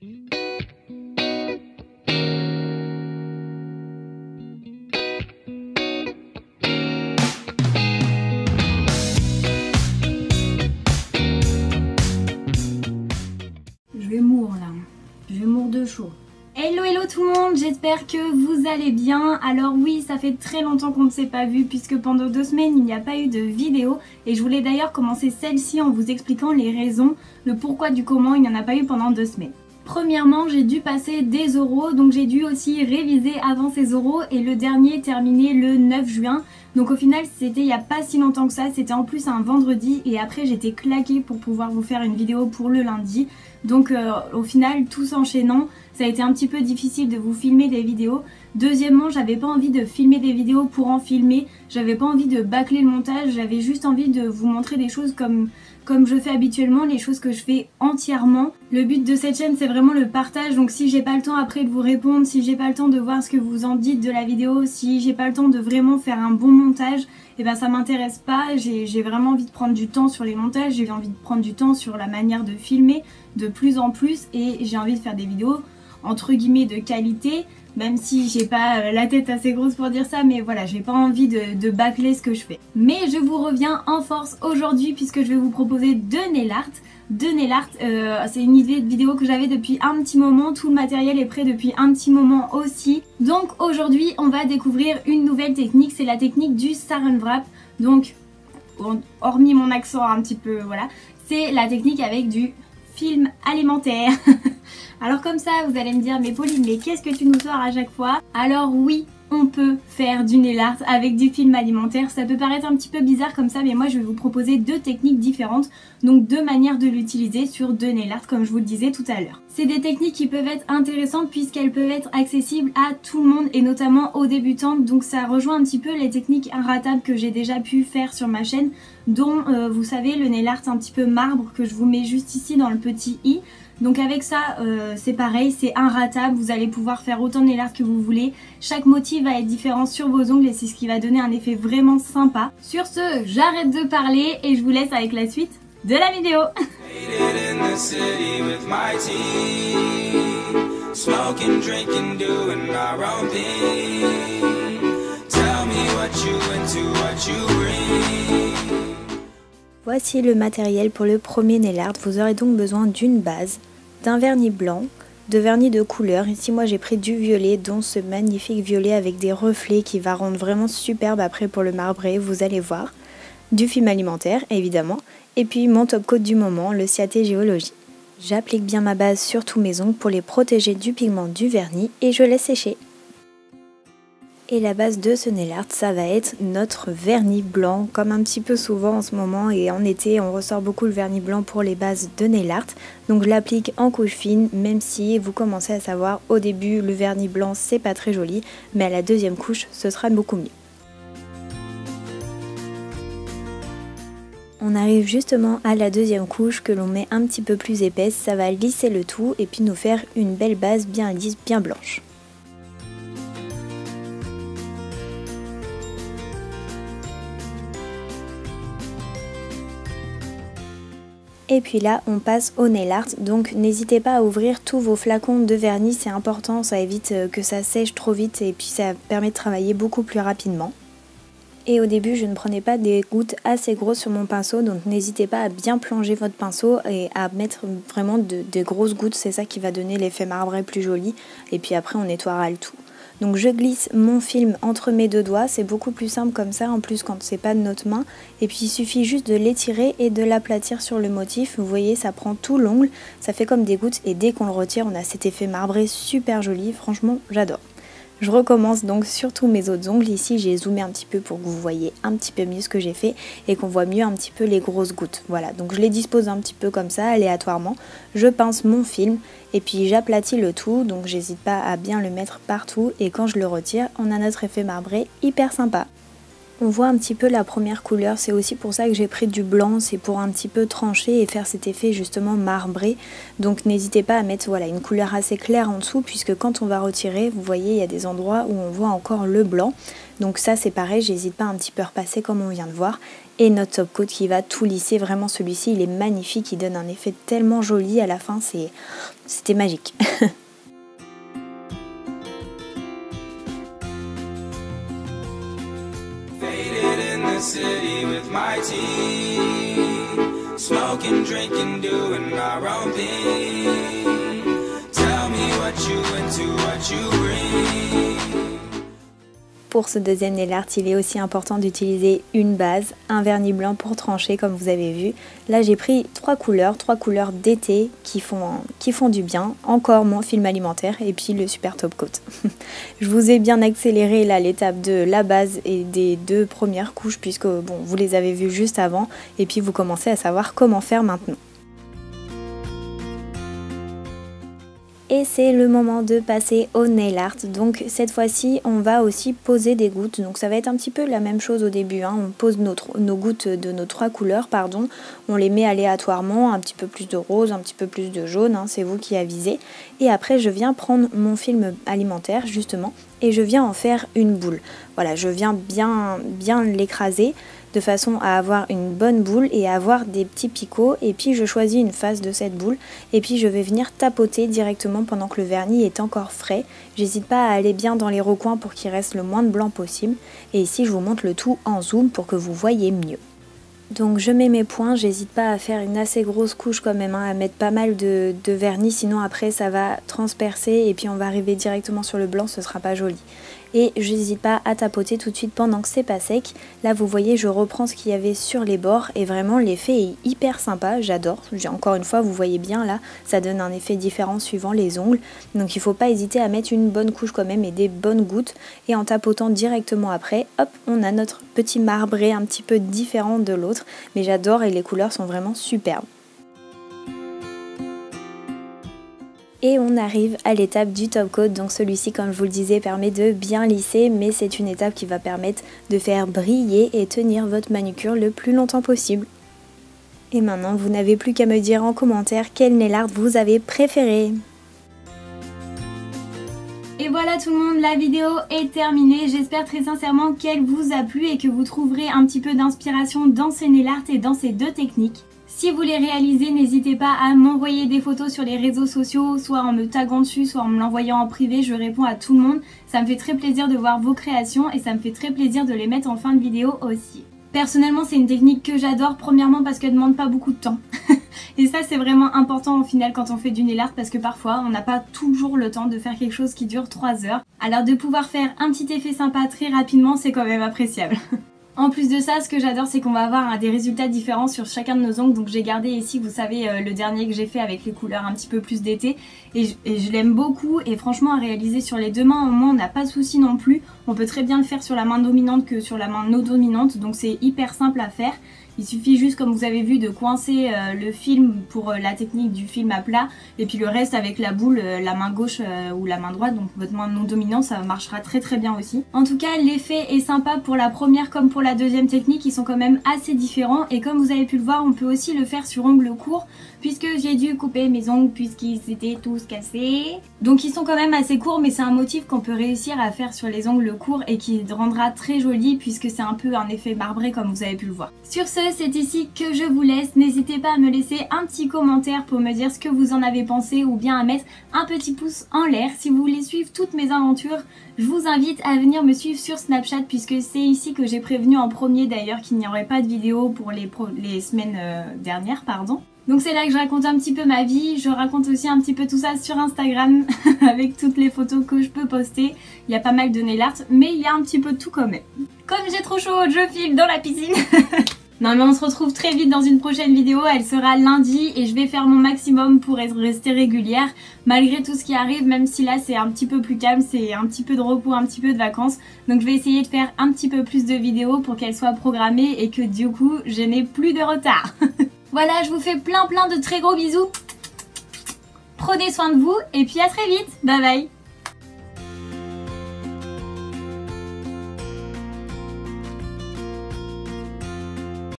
Je vais mourir là, je vais mourir de chaud. Hello hello tout le monde, j'espère que vous allez bien. Alors oui, ça fait très longtemps qu'on ne s'est pas vu puisque pendant 2 semaines il n'y a pas eu de vidéo. Et je voulais d'ailleurs commencer celle-ci en vous expliquant les raisons, le pourquoi du comment il n'y en a pas eu pendant 2 semaines. Premièrement, j'ai dû passer des oraux, donc j'ai dû aussi réviser avant ces oraux et le dernier terminé le 9 juin. Donc au final c'était il n'y a pas si longtemps que ça, c'était en plus un vendredi et après j'étais claquée pour pouvoir vous faire une vidéo pour le lundi. Donc au final tout s'enchaînant, ça a été un petit peu difficile de vous filmer des vidéos. Deuxièmement, j'avais pas envie de filmer des vidéos pour en filmer, j'avais pas envie de bâcler le montage, j'avais juste envie de vous montrer des choses comme je fais habituellement, les choses que je fais entièrement. Le but de cette chaîne c'est vraiment le partage, donc si j'ai pas le temps après de vous répondre, si j'ai pas le temps de voir ce que vous en dites de la vidéo, si j'ai pas le temps de vraiment faire un bon montage, et ben ça m'intéresse pas. J'ai vraiment envie de prendre du temps sur les montages, j'ai envie de prendre du temps sur la manière de filmer de plus en plus et j'ai envie de faire des vidéos entre guillemets de qualité, même si j'ai pas la tête assez grosse pour dire ça, mais voilà, j'ai pas envie de bâcler ce que je fais. Mais je vous reviens en force aujourd'hui puisque je vais vous proposer deux nail art. C'est une idée de vidéo que j'avais depuis un petit moment, tout le matériel est prêt depuis un petit moment aussi. Donc aujourd'hui on va découvrir une nouvelle technique, c'est la technique du saran wrap. Donc hormis mon accent un petit peu, voilà, c'est la technique avec du film alimentaire. Alors comme ça vous allez me dire mais Pauline, mais qu'est-ce que tu nous sors à chaque fois? Alors oui, on peut faire du nail art avec du film alimentaire. Ça peut paraître un petit peu bizarre comme ça, mais moi je vais vous proposer deux techniques différentes, donc deux manières de l'utiliser sur deux nail art comme je vous le disais tout à l'heure. C'est des techniques qui peuvent être intéressantes puisqu'elles peuvent être accessibles à tout le monde et notamment aux débutantes, donc ça rejoint un petit peu les techniques inratables que j'ai déjà pu faire sur ma chaîne, dont vous savez le nail art un petit peu marbre que je vous mets juste ici dans le petit i. Donc avec ça c'est pareil, c'est inratable, vous allez pouvoir faire autant de nail art que vous voulez. Chaque motif va être différent sur vos ongles et c'est ce qui va donner un effet vraiment sympa. Sur ce, j'arrête de parler et je vous laisse avec la suite de la vidéo. Voici le matériel pour le premier nail art. Vous aurez donc besoin d'une base, d'un vernis blanc, de vernis de couleur. Ici moi j'ai pris du violet, dont ce magnifique violet avec des reflets qui va rendre vraiment superbe après pour le marbré, vous allez voir. Du film alimentaire évidemment, et puis mon top coat du moment, le Ciaté Géologie. J'applique bien ma base sur tous mes ongles pour les protéger du pigment du vernis et je laisse sécher. Et la base de ce nail art, ça va être notre vernis blanc, comme un petit peu souvent en ce moment, et en été on ressort beaucoup le vernis blanc pour les bases de nail art. Donc je l'applique en couche fine, même si vous commencez à savoir au début le vernis blanc c'est pas très joli, mais à la deuxième couche ce sera beaucoup mieux. On arrive justement à la deuxième couche que l'on met un petit peu plus épaisse, ça va lisser le tout et puis nous faire une belle base bien lisse, bien blanche. Et puis là on passe au nail art, donc n'hésitez pas à ouvrir tous vos flacons de vernis, c'est important, ça évite que ça sèche trop vite et puis ça permet de travailler beaucoup plus rapidement. Et au début je ne prenais pas des gouttes assez grosses sur mon pinceau, donc n'hésitez pas à bien plonger votre pinceau et à mettre vraiment des grosses gouttes, c'est ça qui va donner l'effet marbré plus joli, et puis après on nettoiera le tout. Donc je glisse mon film entre mes deux doigts, c'est beaucoup plus simple comme ça en plus quand c'est pas de notre main. Et puis il suffit juste de l'étirer et de l'aplatir sur le motif. Vous voyez, ça prend tout l'ongle, ça fait comme des gouttes et dès qu'on le retire on a cet effet marbré super joli, franchement j'adore. Je recommence donc sur tous mes autres ongles, ici j'ai zoomé un petit peu pour que vous voyez un petit peu mieux ce que j'ai fait et qu'on voit mieux un petit peu les grosses gouttes. Voilà, donc je les dispose un petit peu comme ça, aléatoirement, je pince mon film et puis j'aplatis le tout, donc j'hésite pas à bien le mettre partout et quand je le retire, on a notre effet marbré hyper sympa. On voit un petit peu la première couleur, c'est aussi pour ça que j'ai pris du blanc, c'est pour un petit peu trancher et faire cet effet justement marbré. Donc n'hésitez pas à mettre voilà, une couleur assez claire en dessous puisque quand on va retirer, vous voyez il y a des endroits où on voit encore le blanc. Donc ça c'est pareil, j'hésite pas un petit peu à repasser comme on vient de voir. et notre top coat qui va tout lisser. Vraiment celui-ci il est magnifique, il donne un effet tellement joli à la fin, c'était magique. City with my tea, smoking, drinking, doing our own thing. Tell me what you into, what you bring. Pour ce deuxième nail art, il est aussi important d'utiliser une base, un vernis blanc pour trancher comme vous avez vu. Là j'ai pris trois couleurs d'été qui font du bien, encore mon film alimentaire et puis le super top coat. Je vous ai bien accéléré là l'étape de la base et des deux premières couches puisque bon, vous les avez vues juste avant et puis vous commencez à savoir comment faire maintenant. Et c'est le moment de passer au nail art, donc cette fois-ci on va aussi poser des gouttes, donc ça va être un petit peu la même chose au début, hein. On pose nos gouttes de nos trois couleurs, on les met aléatoirement, un petit peu plus de rose, un petit peu plus de jaune, hein, c'est vous qui avisez, et après je viens prendre mon film alimentaire justement, et je viens en faire une boule. Voilà, je viens bien l'écraser, de façon à avoir une bonne boule et à avoir des petits picots, et puis je choisis une face de cette boule et puis je vais venir tapoter directement pendant que le vernis est encore frais. J'hésite pas à aller bien dans les recoins pour qu'il reste le moins de blanc possible, et ici je vous montre le tout en zoom pour que vous voyez mieux. Donc je mets mes points, j'hésite pas à faire une assez grosse couche quand même, hein, à mettre pas mal de vernis, sinon après ça va transpercer et puis on va arriver directement sur le blanc, ce sera pas joli. Et j'hésite pas à tapoter tout de suite pendant que c'est pas sec. Là vous voyez, je reprends ce qu'il y avait sur les bords et vraiment l'effet est hyper sympa, j'adore. Encore une fois, vous voyez bien là, ça donne un effet différent suivant les ongles. Donc il faut pas hésiter à mettre une bonne couche quand même et des bonnes gouttes. Et en tapotant directement après, hop, on a notre petit marbré un petit peu différent de l'autre. Mais j'adore et les couleurs sont vraiment superbes. Et on arrive à l'étape du top coat, donc celui-ci comme je vous le disais permet de bien lisser, mais c'est une étape qui va permettre de faire briller et tenir votre manucure le plus longtemps possible. Et maintenant vous n'avez plus qu'à me dire en commentaire quel nail art vous avez préféré. Et voilà tout le monde, la vidéo est terminée, j'espère très sincèrement qu'elle vous a plu et que vous trouverez un petit peu d'inspiration dans ces nail art et dans ces deux techniques. Si vous les réalisez, n'hésitez pas à m'envoyer des photos sur les réseaux sociaux, soit en me taguant dessus, soit en me l'envoyant en privé, je réponds à tout le monde. Ça me fait très plaisir de voir vos créations et ça me fait très plaisir de les mettre en fin de vidéo aussi. Personnellement, c'est une technique que j'adore, premièrement parce qu'elle ne demande pas beaucoup de temps. Et ça, c'est vraiment important au final quand on fait du nail art parce que parfois, on n'a pas toujours le temps de faire quelque chose qui dure 3 heures. Alors de pouvoir faire un petit effet sympa très rapidement, c'est quand même appréciable. En plus de ça, ce que j'adore, c'est qu'on va avoir des résultats différents sur chacun de nos ongles. Donc j'ai gardé ici, vous savez, le dernier que j'ai fait avec les couleurs un petit peu plus d'été. Et je l'aime beaucoup. Et franchement, à réaliser sur les deux mains, au moins, on n'a pas de souci non plus. On peut très bien le faire sur la main dominante que sur la main non dominante. Donc c'est hyper simple à faire. Il suffit juste, comme vous avez vu, de coincer le film pour la technique du film à plat. Et puis le reste avec la boule, la main gauche ou la main droite, donc votre main non dominante, ça marchera très très bien aussi. En tout cas, l'effet est sympa pour la première comme pour la deuxième technique. Ils sont quand même assez différents. Et comme vous avez pu le voir, on peut aussi le faire sur ongles courts. Puisque j'ai dû couper mes ongles puisqu'ils étaient tous cassés. Donc ils sont quand même assez courts, mais c'est un motif qu'on peut réussir à faire sur les ongles courts et qui rendra très joli puisque c'est un peu un effet marbré comme vous avez pu le voir. Sur ce, c'est ici que je vous laisse. N'hésitez pas à me laisser un petit commentaire pour me dire ce que vous en avez pensé ou bien à mettre un petit pouce en l'air. Si vous voulez suivre toutes mes aventures, je vous invite à venir me suivre sur Snapchat puisque c'est ici que j'ai prévenu en premier d'ailleurs qu'il n'y aurait pas de vidéo pour les semaines dernières, pardon. Donc c'est là que je raconte un petit peu ma vie, je raconte aussi un petit peu tout ça sur Instagram avec toutes les photos que je peux poster. Il y a pas mal de nail art, mais il y a un petit peu de tout quand même. Comme j'ai trop chaud, je file dans la piscine. Non mais on se retrouve très vite dans une prochaine vidéo, elle sera lundi et je vais faire mon maximum pour rester régulière malgré tout ce qui arrive, même si là c'est un petit peu plus calme, c'est un petit peu de repos, un petit peu de vacances. Donc je vais essayer de faire un petit peu plus de vidéos pour qu'elles soient programmées et que du coup je n'ai plus de retard. Voilà, je vous fais plein de très gros bisous. Prenez soin de vous et puis à très vite. Bye bye.